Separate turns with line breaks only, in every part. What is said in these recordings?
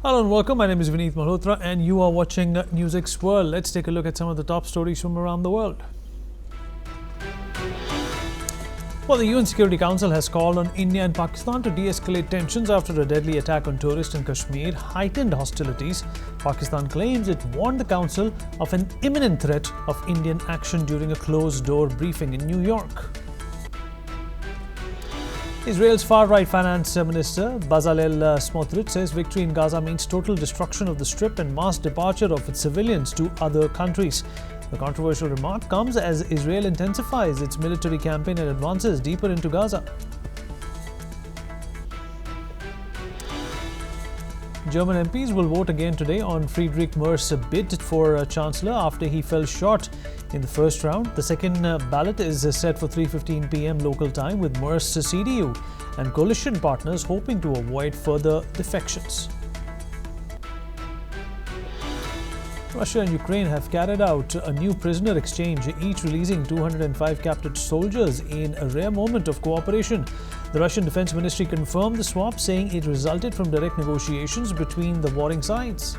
Hello and welcome. My name is Vineet Malhotra and you are watching NewsX World. Let's take a look at some of the top stories from around the world. Well, the UN Security Council has called on India and Pakistan to de-escalate tensions after a deadly attack on tourists in Kashmir heightened hostilities. Pakistan claims it warned the Council of an imminent threat of Indian action during a closed-door briefing in New York. Israel's far-right finance minister Bezalel Smotrich says victory in Gaza means total destruction of the Strip and mass departure of its civilians to other countries. The controversial remark comes as Israel intensifies its military campaign and advances deeper into Gaza. German MPs will vote again today on Friedrich Merz's bid for Chancellor after he fell short in the first round. The second ballot is set for 3:15 p.m. local time, with Merz's CDU and coalition partners hoping to avoid further defections. Russia and Ukraine have carried out a new prisoner exchange, each releasing 205 captured soldiers in a rare moment of cooperation. The Russian Defense Ministry confirmed the swap, saying it resulted from direct negotiations between the warring sides.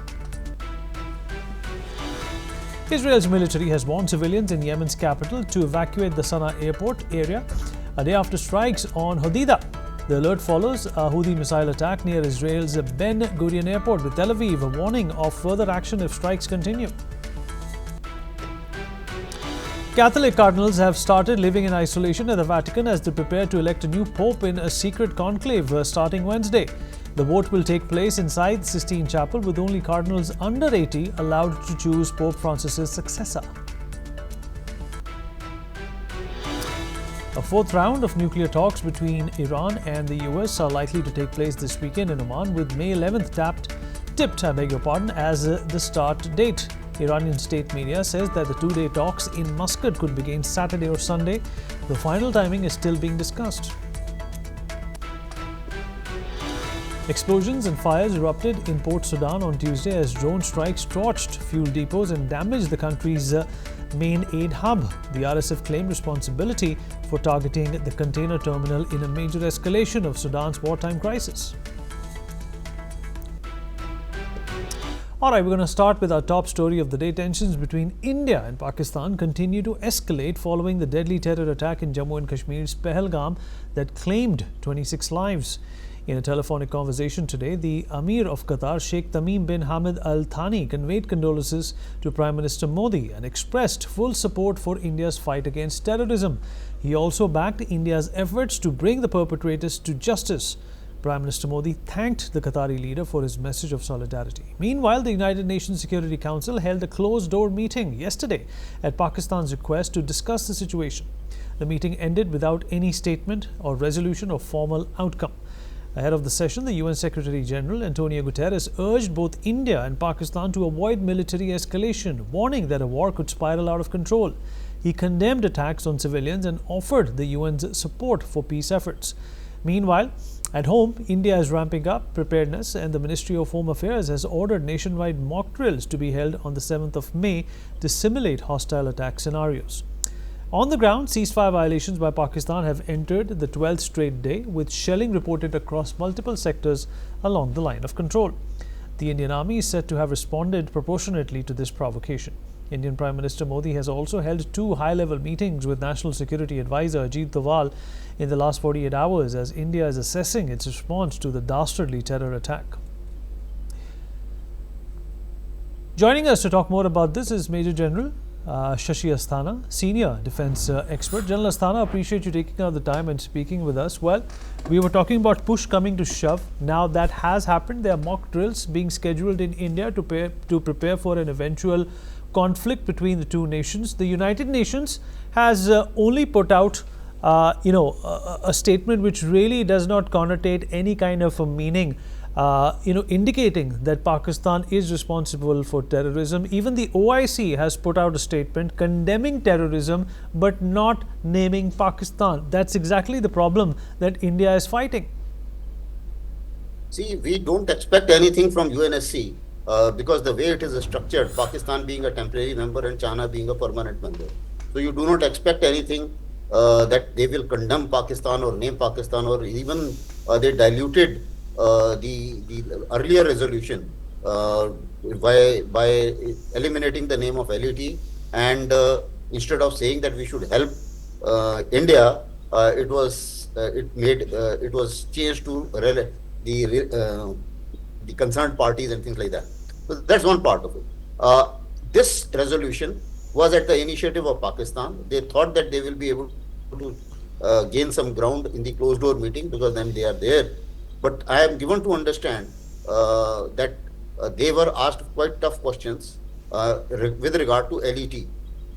Israel's military has warned civilians in Yemen's capital to evacuate the Sana'a airport area a day after strikes on Hodeidah. The alert follows a Houthi missile attack near Israel's Ben Gurion airport, with Tel Aviv a warning of further action if strikes continue. Catholic cardinals have started living in isolation at the Vatican as they prepare to elect a new pope in a secret conclave starting Wednesday. The vote will take place inside the Sistine Chapel, with only cardinals under 80 allowed to choose Pope Francis's successor. A fourth round of nuclear talks between Iran and the US are likely to take place this weekend in Oman, with May 11th tipped as the start date. Iranian state media says that the two-day talks in Muscat could begin Saturday or Sunday. The final timing is still being discussed. Explosions and fires erupted in Port Sudan on Tuesday as drone strikes torched fuel depots and damaged the country's main aid hub. The RSF claimed responsibility for targeting the container terminal in a major escalation of Sudan's wartime crisis. Alright, we're going to start with our top story of the day. Tensions between India and Pakistan continue to escalate following the deadly terror attack in Jammu and Kashmir's Pahalgam that claimed 26 lives. In a telephonic conversation today, the Amir of Qatar, Sheikh Tamim bin Hamad Al Thani, conveyed condolences to Prime Minister Modi and expressed full support for India's fight against terrorism. He also backed India's efforts to bring the perpetrators to justice. Prime Minister Modi thanked the Qatari leader for his message of solidarity. Meanwhile, the United Nations Security Council held a closed-door meeting yesterday at Pakistan's request to discuss the situation. The meeting ended without any statement or resolution or formal outcome. Ahead of the session, the UN Secretary General Antonio Guterres urged both India and Pakistan to avoid military escalation, warning that a war could spiral out of control. He condemned attacks on civilians and offered the UN's support for peace efforts. Meanwhile, at home, India is ramping up preparedness, and the Ministry of Home Affairs has ordered nationwide mock drills to be held on the 7th of May to simulate hostile attack scenarios. On the ground, ceasefire violations by Pakistan have entered the 12th straight day, with shelling reported across multiple sectors along the line of control. The Indian Army is said to have responded proportionately to this provocation. Indian Prime Minister Modi has also held two high-level meetings with National Security Advisor Ajit Doval in the last 48 hours as India is assessing its response to the dastardly terror attack. Joining us to talk more about this is Major General Shashi Asthana, Senior Defence Expert. General Asthana, appreciate you taking out the time and speaking with us. Well, we were talking about push coming to shove. Now that has happened. There are mock drills being scheduled in India to prepare for an eventual conflict between the two nations. The United Nations has only put out a statement which really does not connotate any kind of a meaning, indicating that Pakistan is responsible for terrorism. Even the OIC has put out a statement condemning terrorism but not naming Pakistan. That's exactly the problem that India is fighting.
See, we don't expect anything from UNSC because the way it is structured, Pakistan being a temporary member and China being a permanent member. So you do not expect anything that they will condemn Pakistan or name Pakistan, or even they diluted the earlier resolution uh, by eliminating the name of LET, and instead of saying that we should help India, it was changed to the concerned parties and things like that. So that's one part of it. This resolution was at the initiative of Pakistan. They thought that they will be able to gain some ground in the closed door meeting because then they are there. But I am given to understand that they were asked quite tough questions with regard to LET,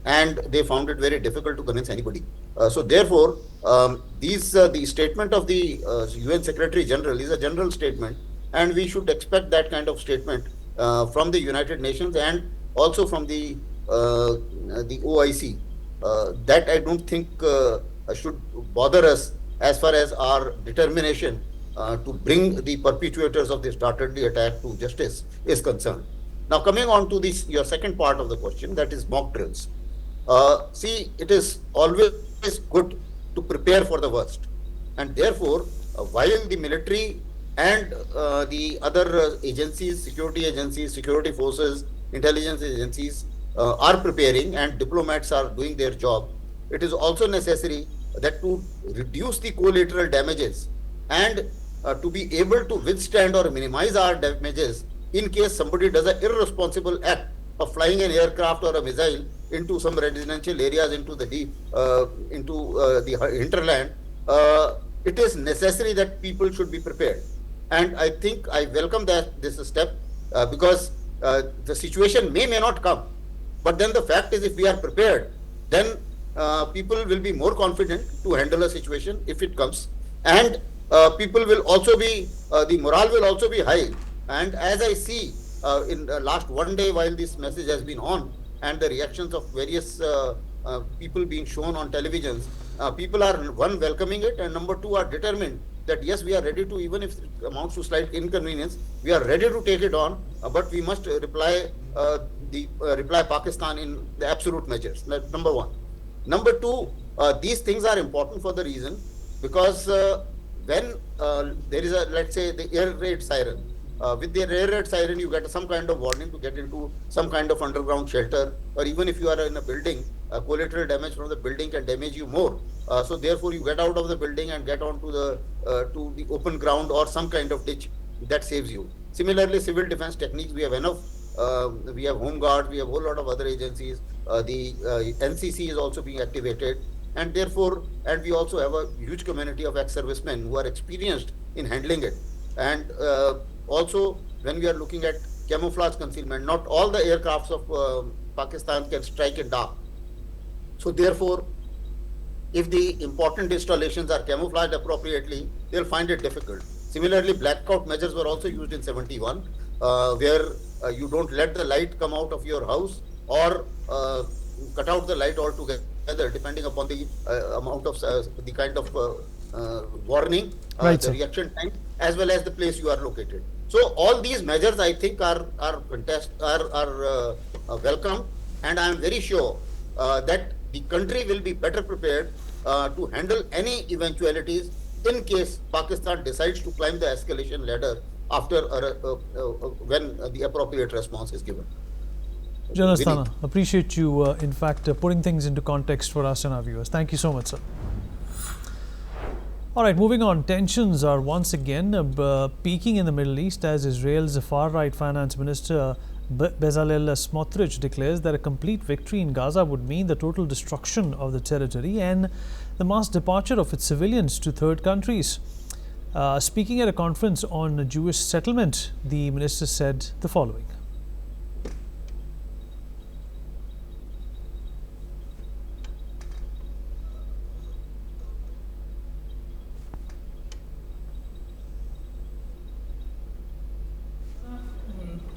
and they found it very difficult to convince anybody. So therefore, the statement of the UN Secretary General is a general statement, and we should expect that kind of statement from the United Nations and also from the OIC. That I don't think should bother us as far as our determination to bring the perpetrators of this targeted attack to justice is concerned. Now, coming on to this, your second part of the question, that is mock drills. See, it is always good to prepare for the worst, and therefore, while the military and the other agencies, security forces, intelligence agencies are preparing, and diplomats are doing their job, it is also necessary that to reduce the collateral damages and to be able to withstand or minimize our damages in case somebody does an irresponsible act of flying an aircraft or a missile into some residential areas into the hinterland. It is necessary that people should be prepared, and I think I welcome this step because the situation may not come, but then the fact is, if we are prepared, then people will be more confident to handle a situation if it comes, and people will also be the morale will also be high. And as I see in the last one day while this message has been on, and the reactions of various people being shown on televisions, people are, one, welcoming it, and number two, are determined that yes, we are ready to, even if it amounts to slight inconvenience, we are ready to take it on, but we must reply Pakistan in the absolute measures. That's number one. Number two, these things are important for the reason because when there is let's say, the air raid siren, with the air raid siren, you get some kind of warning to get into some kind of underground shelter, or even if you are in a building, collateral damage from the building can damage you more. So therefore, you get out of the building and get onto to the open ground or some kind of ditch that saves you. Similarly, civil defense techniques, we have enough. We have Home Guard, we have a whole lot of other agencies. The NCC is also being activated, and therefore, and we also have a huge community of ex-servicemen who are experienced in handling it. And also, when we are looking at camouflage concealment, not all the aircrafts of Pakistan can strike in dark. So therefore, if the important installations are camouflaged appropriately, they'll find it difficult. Similarly, blackout measures were also used in 71, where you don't let the light come out of your house or cut out the light altogether, depending upon the amount of the kind of warning,
right,
the reaction time, as well as the place you are located. So all these measures, I think, are welcome, and I am very sure that the country will be better prepared to handle any eventualities in case Pakistan decides to climb the escalation ladder after when the appropriate response is given.
General Asthana, appreciate you, in fact, putting things into context for us and our viewers. Thank you so much, sir. All right, moving on. Tensions are once again peaking in the Middle East as Israel's far-right finance minister Bezalel Smotrich declares that a complete victory in Gaza would mean the total destruction of the territory and the mass departure of its civilians to third countries. Speaking at a conference on Jewish settlement, the minister said the following.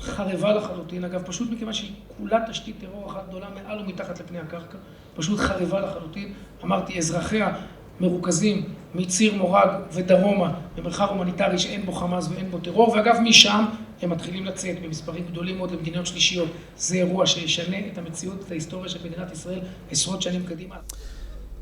חרבה לחלוטין, אגב, פשוט מכיוון שהיא כולה תשתית טרור אחת גדולה מעל ומתחת לפני הקרקע, פשוט חרבה לחלוטין. אמרתי, אזרחיה מרוכזים מציר מורג ודרומה במרחב הומניטרי שאין בו חמאס ואין בו טרור, ואגב, משם הם מתחילים לצאת במספרים גדולים מאוד למדינות שלישיות. זה אירוע שישנה את המציאות, את ההיסטוריה של מדינת ישראל עשרות שנים קדימה.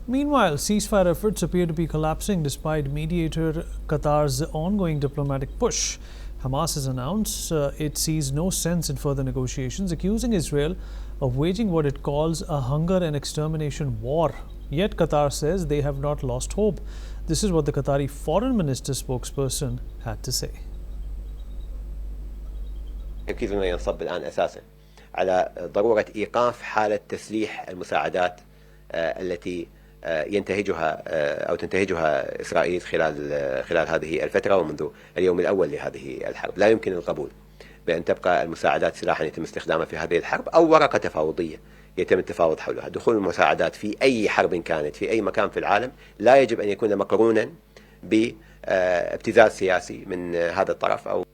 Meanwhile, ceasefire efforts appear to be collapsing despite mediator Qatar's ongoing diplomatic push. Hamas has announced it sees no sense in further negotiations, accusing Israel of waging what it calls a hunger and extermination war. Yet Qatar says they have not lost hope. This is what the Qatari foreign minister spokesperson had to say.
تركيزنا ينصب الآن أساسا على ضرورة إيقاف حالة تسليح المساعدات التي ينتهجها أو تنتهجها إسرائيل خلال هذه الفترة ومنذ اليوم الأول لهذه الحرب. لا يمكن القبول بأن تبقى المساعدات سلاحا يتم استخدامه في هذه الحرب أو ورقة تفاوضية يتم التفاوض حولها. دخول المساعدات في أي حرب كانت في أي مكان في العالم لا يجب أن يكون مقرونا بابتزاز سياسي من هذا الطرف أو.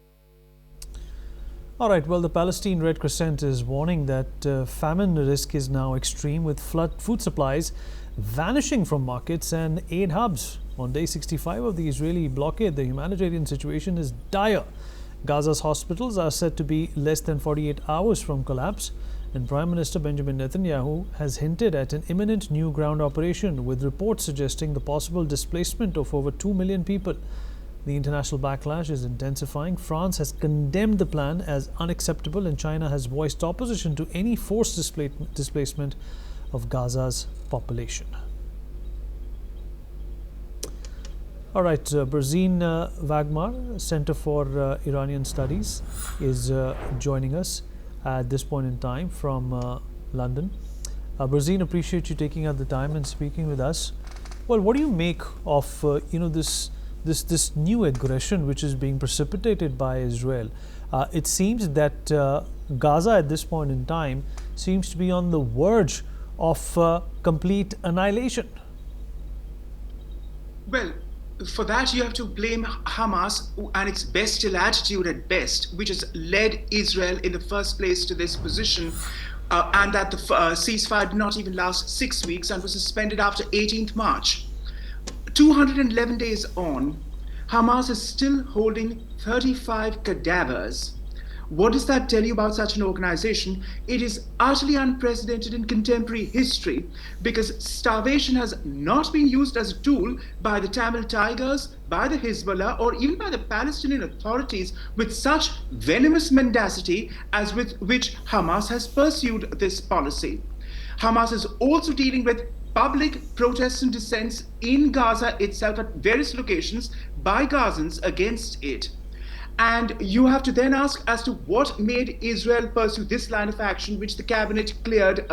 All right, well, the Palestine Red Crescent is warning that famine risk is now extreme, with food supplies vanishing from markets and aid hubs. On day 65 of the Israeli blockade, the humanitarian situation is dire. Gaza's hospitals are said to be less than 48 hours from collapse, and Prime Minister Benjamin Netanyahu has hinted at an imminent new ground operation, with reports suggesting the possible displacement of over 2 million people. The international backlash is intensifying. France has condemned the plan as unacceptable, and China has voiced opposition to any forced displacement of Gaza's population. All right, Berzin Wagmar, Center for Iranian Studies, is joining us at this point in time from London. Berzin, appreciate you taking out the time and speaking with us. Well, what do you make of this new aggression which is being precipitated by Israel? It seems that Gaza at this point in time seems to be on the verge of complete annihilation.
Well, for that you have to blame Hamas and its bestial attitude at best, which has led Israel in the first place to this position, and that the ceasefire did not even last 6 weeks and was suspended after 18th March. 211 days on, Hamas is still holding 35 cadavers. What does that tell you about such an organization? It is utterly unprecedented in contemporary history, because starvation has not been used as a tool by the Tamil Tigers, by the Hezbollah, or even by the Palestinian authorities with such venomous mendacity as with which Hamas has pursued this policy. Hamas is also dealing with public protests and dissents in Gaza itself at various locations by Gazans against it. And you have to then ask as to what made Israel pursue this line of action, which the cabinet cleared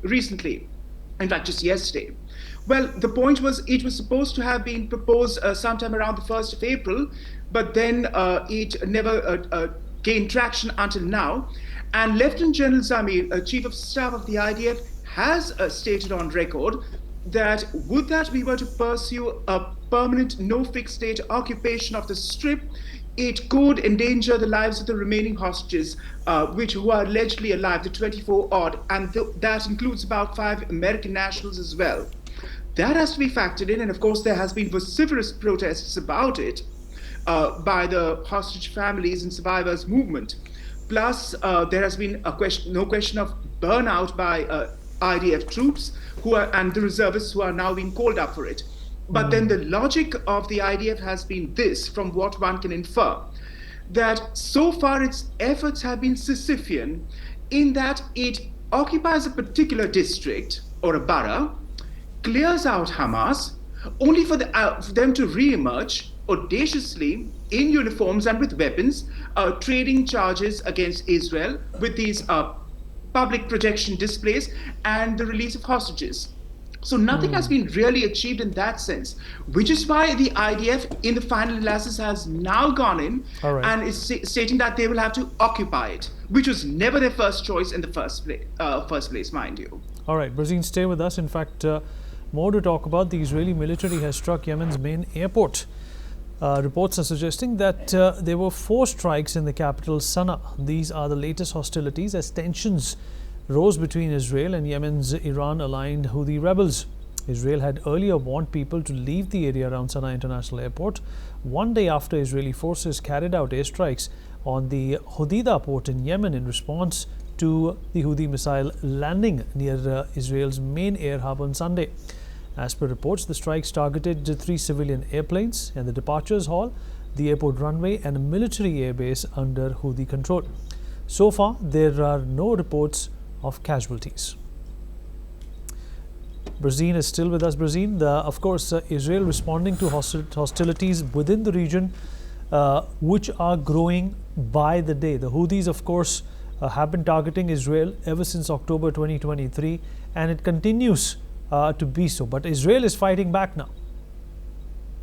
recently, in fact, just yesterday. Well, the point was it was supposed to have been proposed sometime around the 1st of April, but then it never gained traction until now. And Lieutenant General Zamir, Chief of Staff of the IDF, has stated on record that would that we were to pursue a permanent no fixed date occupation of the Strip, it could endanger the lives of the remaining hostages, who are allegedly alive, the 24 odd, and that includes about 5 American nationals as well. That has to be factored in, and of course there has been vociferous protests about it by the hostage families and survivors movement. Plus, there has been no question of burnout by IDF troops and the reservists who are now being called up for it. But then the logic of the IDF has been this, from what one can infer, that so far its efforts have been Sisyphean in that it occupies a particular district or a borough, clears out Hamas, only for them to re-emerge audaciously in uniforms and with weapons, trading charges against Israel with these public protection displays and the release of hostages. So nothing has been really achieved in that sense, which is why the IDF in the final analysis has now gone in and is stating that they will have to occupy it, which was never their first choice in the first place, mind you.
All right, Berzin, stay with us. In fact, more to talk about. The Israeli military has struck Yemen's main airport. Reports are suggesting that there were 4 strikes in the capital, Sana'a. These are the latest hostilities as tensions rose between Israel and Yemen's Iran-aligned Houthi rebels. Israel had earlier warned people to leave the area around Sana'a International Airport, one day after Israeli forces carried out airstrikes on the Hodeidah port in Yemen in response to the Houthi missile landing near Israel's main air hub on Sunday. As per reports, the strikes targeted 3 civilian airplanes and the departures hall, the airport runway and a military airbase under Houthi control. So far, there are no reports of casualties. Brazil is still with us. Brazil, of course, Israel responding to hostilities within the region, which are growing by the day. The Houthis, of course, have been targeting Israel ever since October 2023, and it continues to be so. But Israel is fighting back now.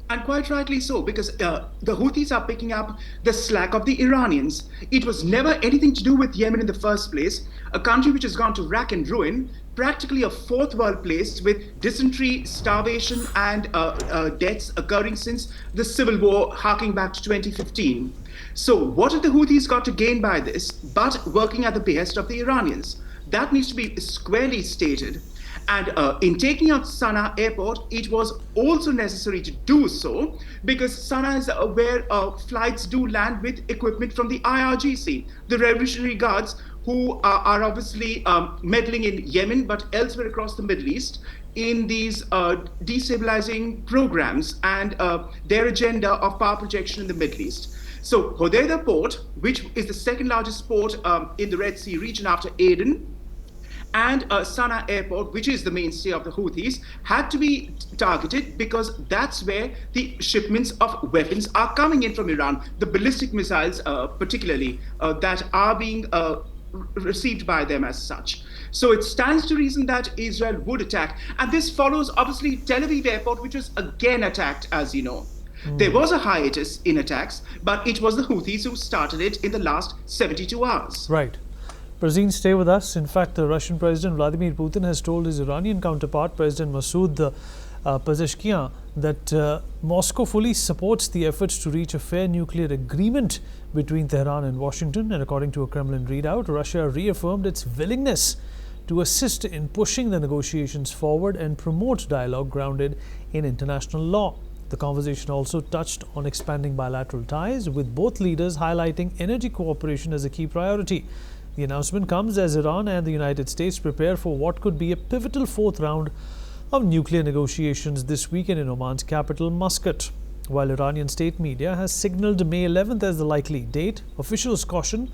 And quite rightly so, because the Houthis are picking up the slack of the Iranians. It was never anything to do with Yemen in the first place, a country which has gone to rack and ruin, practically a fourth world place with dysentery, starvation, and deaths occurring since the civil war harking back to 2015. So what have the Houthis got to gain by this, but working at the behest of the Iranians? That needs to be squarely stated. And in taking out Sana'a airport, it was also necessary to do so because Sana'a is where flights do land with equipment from the IRGC, the Revolutionary Guards, who are obviously meddling in Yemen, but elsewhere across the Middle East in these destabilizing programs and their agenda of power projection in the Middle East. So Hodeidah port, which is the second largest port in the Red Sea region after Aden, and Sana'a airport, which is the mainstay of the Houthis, had to be targeted because that's where the shipments of weapons are coming in from Iran, the ballistic missiles particularly, that are being received by them as such. So it stands to reason that Israel would attack. And this follows, obviously, Tel Aviv airport, which was again attacked, as you know. There was a hiatus in attacks, but it was the Houthis who started it in the last 72 hours.
Right. Brazil, stay with us. In fact, the Russian President Vladimir Putin has told his Iranian counterpart, President Masoud Pezeshkian, that Moscow fully supports the efforts to reach a fair nuclear agreement between Tehran and Washington. And according to a Kremlin readout, Russia reaffirmed its willingness to assist in pushing the negotiations forward and promote dialogue grounded in international law. The conversation also touched on expanding bilateral ties, with both leaders highlighting energy cooperation as a key priority. The announcement comes as Iran and the United States prepare for what could be a pivotal fourth round of nuclear negotiations this weekend in Oman's capital, Muscat. While Iranian state media has signaled May 11th as the likely date, officials caution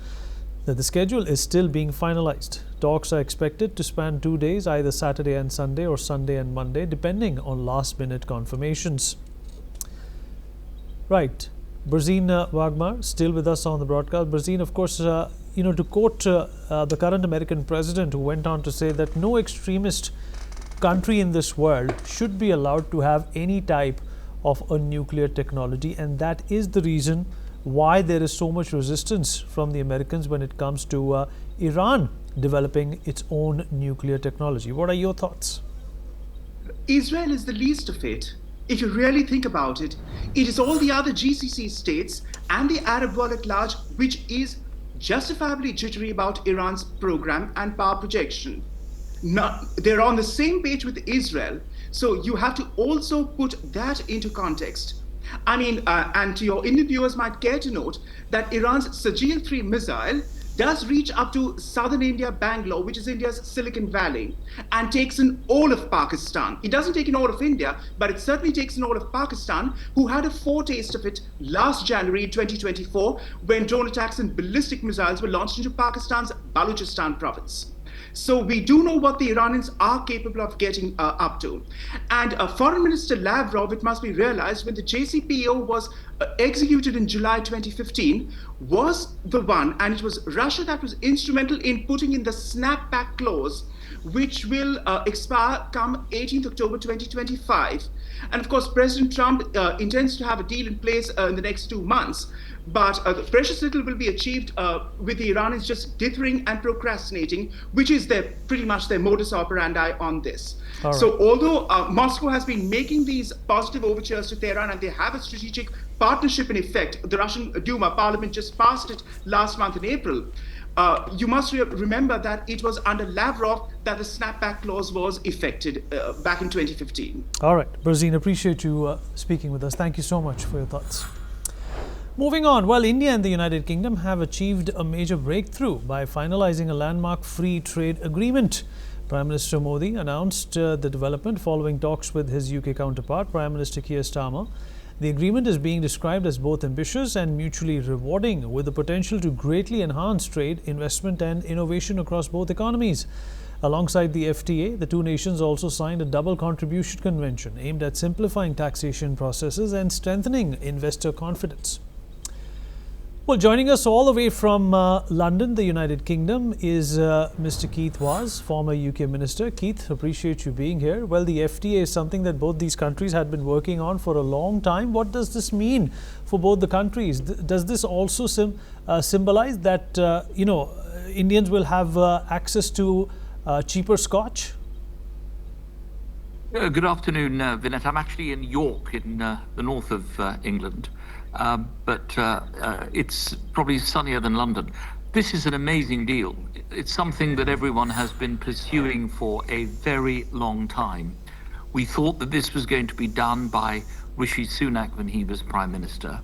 that the schedule is still being finalized. Talks are expected to span 2 days, either Saturday and Sunday or Sunday and Monday, depending on last-minute confirmations. Right. Brazil Wagmar, still with us on the broadcast. Brazil, of course, to quote the current American president, who went on to say that no extremist country in this world should be allowed to have any type of a nuclear technology, and that is the reason why there is so much resistance from the Americans when it comes to Iran developing its own nuclear technology. What are your thoughts?
Israel is the least of it. If you really think about it, it is all the other GCC states and the Arab world at large which is justifiably jittery about Iran's program and power projection. They're on the same page with Israel, so you have to also put that into context. I mean, and your Indian viewers might care to note that Iran's Sajil-3 missile does reach up to southern India, Bangalore, which is India's Silicon Valley, and takes in all of Pakistan. It doesn't take in all of India, but it certainly takes in all of Pakistan, who had a foretaste of it last January 2024, when drone attacks and ballistic missiles were launched into Pakistan's Balochistan province. So we do know what the Iranians are capable of getting up to. And Foreign Minister Lavrov, it must be realized, when the JCPOA was executed in July 2015, was the one, and it was Russia that was instrumental in putting in the snapback clause, which will expire come 18th October 2025. And of course, President Trump intends to have a deal in place in the next 2 months. But precious little will be achieved with the Iranians just dithering and procrastinating, which is pretty much their modus operandi on this.
Right.
So although Moscow has been making these positive overtures to Tehran and they have a strategic partnership in effect, the Russian Duma parliament just passed it last month in April, you must remember that it was under Lavrov that the snapback clause was effected back in 2015.
All right. Brazil, appreciate you speaking with us. Thank you so much for your thoughts. Moving on, well, India and the United Kingdom have achieved a major breakthrough by finalizing a landmark free trade agreement. Prime Minister Modi announced the development following talks with his UK counterpart, Prime Minister Keir Starmer, The agreement is being described as both ambitious and mutually rewarding, with the potential to greatly enhance trade, investment and innovation across both economies. Alongside the FTA, the two nations also signed a double contribution convention aimed at simplifying taxation processes and strengthening investor confidence. Well, joining us all the way from London, the United Kingdom, is Mr. Keith Vaz, former UK Minister. Keith, appreciate you being here. Well, the FTA is something that both these countries had been working on for a long time. What does this mean for both the countries? Does this also symbolize that, Indians will have access to cheaper scotch?
Good afternoon, Vinette. I'm actually in York, in the north of England, but it's probably sunnier than London. This is an amazing deal. It's something that everyone has been pursuing for a very long time. We thought that this was going to be done by Rishi Sunak when he was Prime Minister.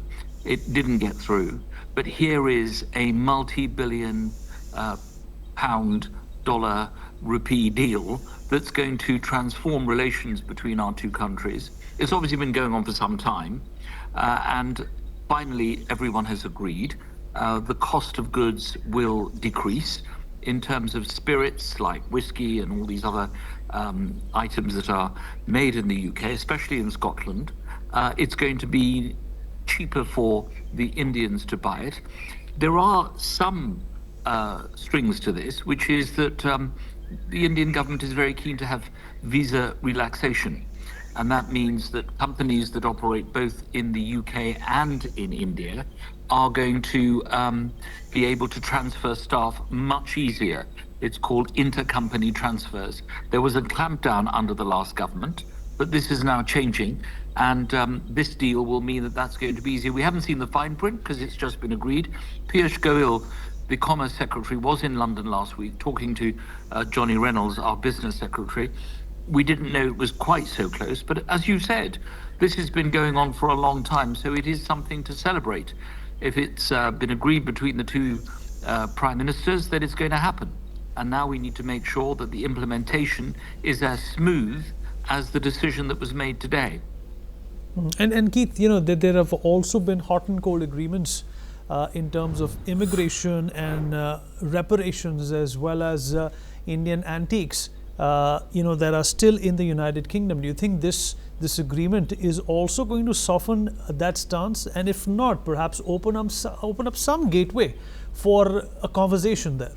It didn't get through, but here is a multi-billion pound, dollar, rupee deal that's going to transform relations between our two countries. It's obviously been going on for some time, and finally everyone has agreed. The cost of goods will decrease in terms of spirits like whiskey and all these other items that are made in the UK, especially in Scotland. It's going to be cheaper for the Indians to buy it. There are some strings to this, which is that the Indian government is very keen to have visa relaxation. And that means that companies that operate both in the UK and in India are going to be able to transfer staff much easier. It's called intercompany transfers. There was a clampdown under the last government, but this is now changing. And this deal will mean that that's going to be easier. We haven't seen the fine print because it's just been agreed. Piyush Goyal, the Commerce Secretary, was in London last week talking to Johnny Reynolds, our Business Secretary. We didn't know it was quite so close, but as you said, this has been going on for a long time, so it is something to celebrate. If it's been agreed between the two prime ministers, then it's going to happen. And now we need to make sure that the implementation is as smooth as the decision that was made today.
And Keith, there have also been hot and cold agreements in terms of immigration and reparations, as well as Indian antiques, that are still in the United Kingdom. Do you think this agreement is also going to soften that stance, and if not, perhaps open up some gateway for a conversation there?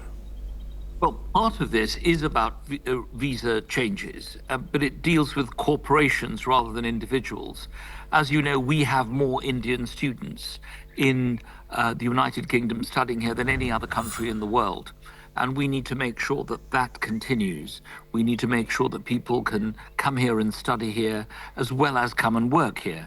Well, part of this is about visa changes, but it deals with corporations rather than individuals. As you know, we have more Indian students in the United Kingdom studying here than any other country in the world. And we need to make sure that that continues. We need to make sure that people can come here and study here as well as come and work here.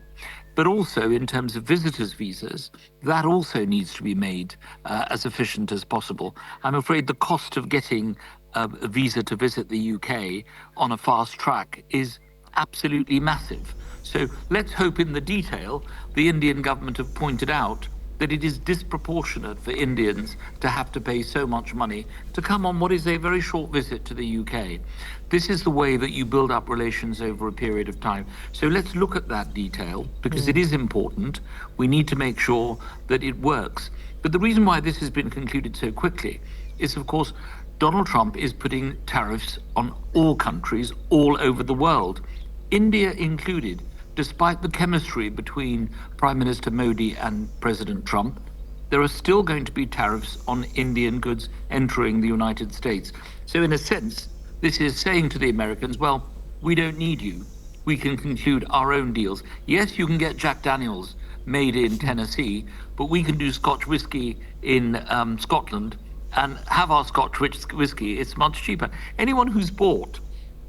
But also in terms of visitors' visas, that also needs to be made as efficient as possible. I'm afraid the cost of getting a visa to visit the UK on a fast track is absolutely massive. So let's hope in the detail, the Indian government have pointed out that it is disproportionate for Indians to have to pay so much money to come on what is a very short visit to the UK. This is the way that you build up relations over a period of time. So let's look at that detail, because it is important. We need to make sure that it works. But the reason why this has been concluded so quickly is, of course, Donald Trump is putting tariffs on all countries all over the world, India included. Despite the chemistry between Prime Minister Modi and President Trump, there are still going to be tariffs on Indian goods entering the United States. So in a sense, this is saying to the Americans, well, we don't need you. We can conclude our own deals. Yes, you can get Jack Daniels made in Tennessee, but we can do Scotch whiskey in Scotland and have our Scotch whiskey. It's much cheaper. Anyone who's bought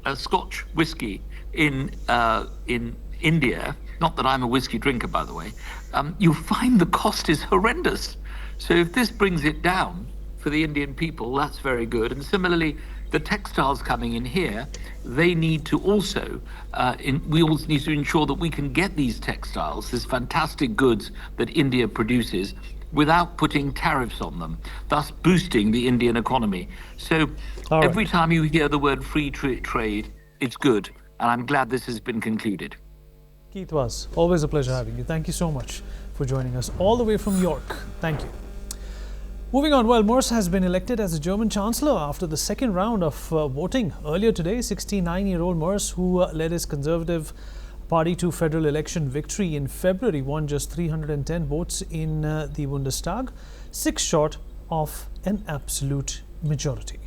a Scotch whiskey in India, not that I'm a whiskey drinker, by the way, you'll find the cost is horrendous. So if this brings it down for the Indian people, that's very good. And similarly, the textiles coming in here, they need to also, we also need to ensure that we can get these textiles, this fantastic goods that India produces, without putting tariffs on them, thus boosting the Indian economy. So every time you hear the word free trade, it's good. And I'm glad this has been concluded.
Keith was. Always a pleasure having you. Thank you so much for joining us all the way from York. Thank you. Moving on, well, Merz has been elected as the German Chancellor after the second round of voting earlier today. 69-year-old Merz, who led his Conservative Party to federal election victory in February, won just 310 votes in the Bundestag, 6 short of an absolute majority.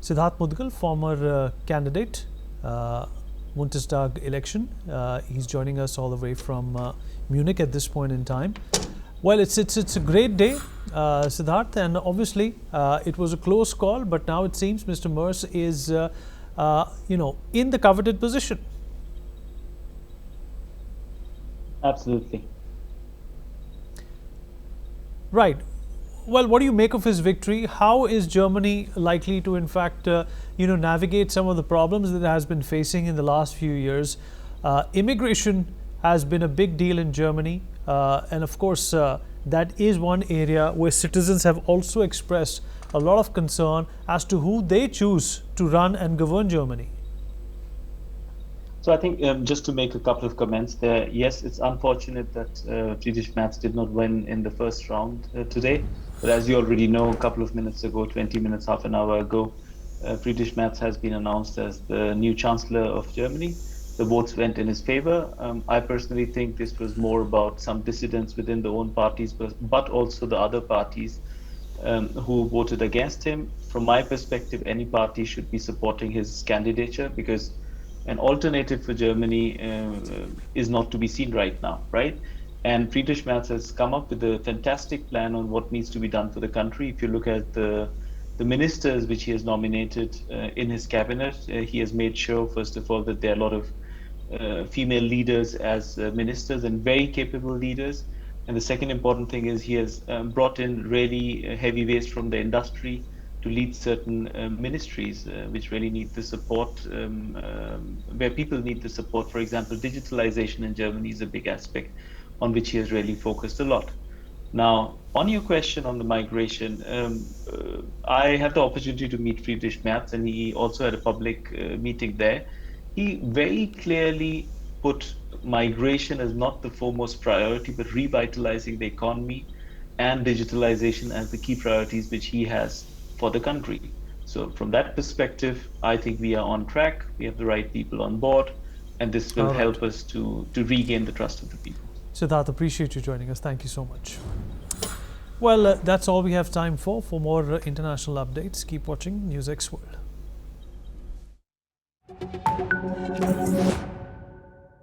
Siddharth Mudgal, former candidate, Bundestag election. He's joining us all the way from Munich at this point in time. Well, it's a great day, Siddharth, and obviously it was a close call, but now it seems Mr. Merz is, in the coveted position.
Absolutely.
Right. Well, what do you make of his victory? How is Germany likely to, in fact, navigate some of the problems that it has been facing in the last few years? Immigration has been a big deal in Germany. And of course, that is one area where citizens have also expressed a lot of concern as to who they choose to run and govern Germany.
So I think just to make a couple of comments there, yes, it's unfortunate that Friedrich Merz did not win in the first round today. But as you already know, a couple of minutes ago, 20 minutes, half an hour ago, Friedrich Merz has been announced as the new Chancellor of Germany. The votes went in his favor. I personally think this was more about some dissidents within the own parties, but also the other parties who voted against him. From my perspective, any party should be supporting his candidature because an alternative for Germany is not to be seen right now, right? And Friedrich Merz has come up with a fantastic plan on what needs to be done for the country. If you look at the ministers which he has nominated in his cabinet, he has made sure, first of all, that there are a lot of female leaders as ministers and very capable leaders. And the second important thing is he has brought in really heavyweights from the industry to lead certain ministries which really need the support, where people need the support. For example, digitalization in Germany is a big aspect on which he has really focused a lot. Now, on your question on the migration, I had the opportunity to meet Friedrich Merz, and he also had a public meeting there. He very clearly put migration as not the foremost priority, but revitalizing the economy and digitalization as the key priorities which he has for the country. So from that perspective, I think we are on track. We have the right people on board, and this will help us to regain the trust of the people.
Siddharth, appreciate you joining us. Thank you so much. Well, that's all we have time for. For more international updates, keep watching NewsX World.